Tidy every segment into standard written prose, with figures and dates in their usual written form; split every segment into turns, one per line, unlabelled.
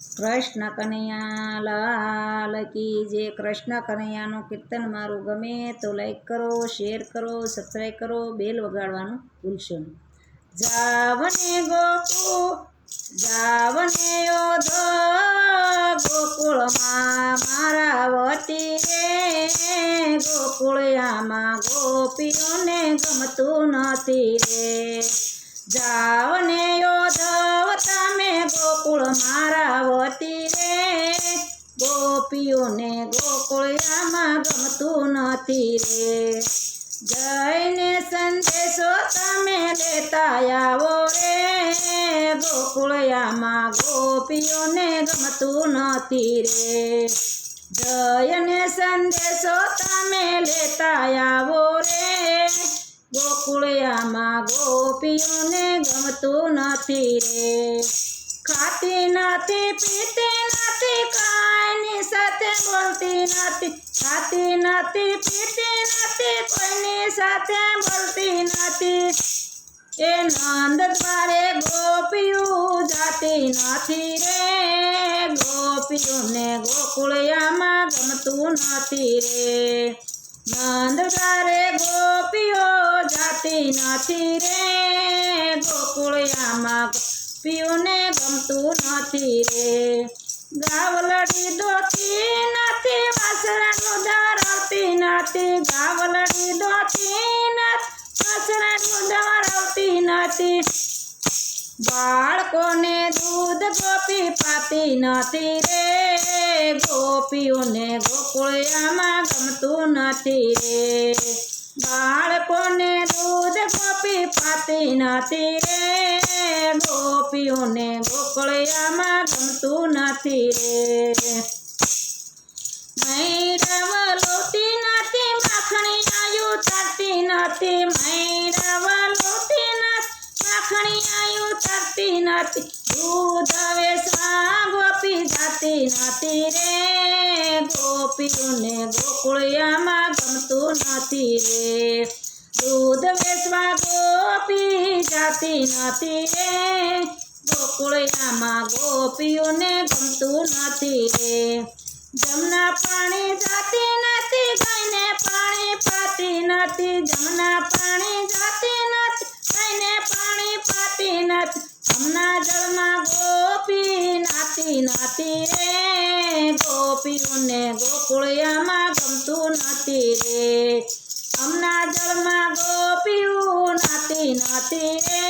કૃષ્ણ કનૈયા લાલ કી જે. કૃષ્ણ કનૈયાનું કીર્તન મારું ગમે તો લાઈક કરો, શેર કરો, સબસ્ક્રાઈબ કરો, બેલ વગાડવાનું ભૂલશો નહીં. જાવને ગોકુળ જાવને યોધ ગોકુળમાં મારા વતી રે, ગોકુળિયામાં ગોપીઓને ગમતું નથી રે. જાવને યોધવ તમે ગોકુળ મારા વતી રે, ગોપીઓને ગોકુળિયામાં ગમતું નથી રે. જઈને સંદેશો તમે લેતા આવો રે, ગોકુળિયામાં ગોપીઓને ગમતું નથી રે. જયને સંદેશો તમે લેતા આવો રે, ગોકુળિયામાં ગોપીઓને ગમતું નથી રે. ખાતી નથી, પીતી નથી, કાંઈની સાથે બોલતી નથી. ખાતી નથી, પીતી નથી, કોઈની સાથે બોલતી નથી. એ નંદ દ્વારે ગોપીઓ જાતી નથી રે, ગોપીઓને ગોકુળિયામાં ગમતું નથી રે. નંદ દ્વારે ગોપીઓ જાતી નથી રે, ગોકુળિયામાં ગોપીઓને ગમતું નથી રે. ગાવલડી દોતી નથી, વાસણાનું ધરાવતી નથી. ગાવલડી દોતી નથી, વાસણાનું ધરાવતી નથી. બાળકોને દૂધ ગોપી પાતી નથી રે, ગોપીઓને ગોકુળિયામાં ગમતું નથી રે. બાળકોને દૂધ ગોપી પાતી નથી રે, ગોપીઓને ગોકુળિયામાં ગમતું નથી રે. મૈરવ લોટી નથી, માખણી આયુ તરતી નથી. મૈરવ લોટી નથી, માખણી આયુ તરતી નથી. દૂધ વેચવા ગોપી જાતી નથી રે, ગોપીઓને ગોકુળિયામાં ગમતું નથી રે. દૂધ વેચવા ગોપી જાતી નથી રે, ગોકુળિયામાં ગોપીઓને ગમતું નથી રે. જમના પાણી જાતી નથી, ગાયને પાણી પાતી નથી. જમના પાણી જાતી નથી, ગાયને પાણી પાતી નથી. જમના જળમાં ગોપી નાતી નથી રે, ગોપીઓને ગોકુળિયામાં ગમતું નથી રે. જમના જળમાં ગોપીઓ નાતી નથી રે,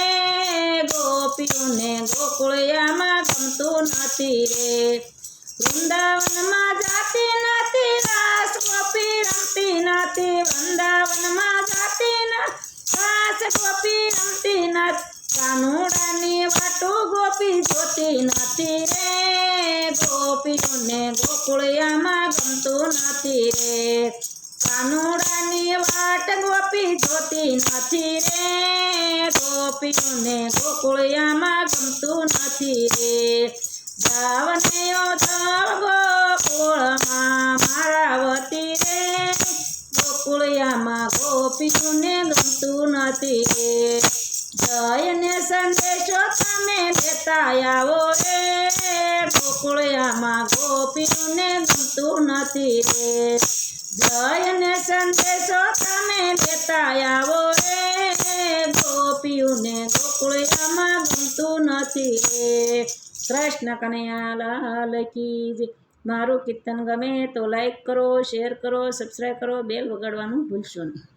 ગોપીઓને ગોકુળિયામાં ગમતું નથી રે. વૃંદાવનમાં જાતી નથી, રાસ ગોપી રમતી નથી. વૃંદાવનમાં જાતી નથી, રાસ ગોપી રમતી નથી. કાનુડાની વાટું ગોપી જોતી નથી રે, ગોપીઓને ગોકુળિયામાં ગમતું નથી રે. કાનુડાની વાટ ગોપી જોતી નથી રે, ગોપીઓને ગોકુળિયામાં ગમતું નથી રે. જાવને યોધવ ગોકુળમાં મારા વતી રે, ગોકુળિયામાં ગોપીઓને ગમતું નથી રે. જયને સંદેશો તમે લેતા આવો રે, ગોકુળિયામાં ગોપીઓને ગમતું નથી રે. જયને સંદેશો તમે લેતા આવો રે, ગોપીઓને ગોકુળિયામાં ગમતું નથી રે. કૃષ્ણ કનૈયા લાલ કી જય. મારું કીર્તન ગમે તો લાઈક કરો, શેર કરો, સબસ્ક્રાઈબ કરો, બેલ વગાડવાનું ભૂલશો નહીં.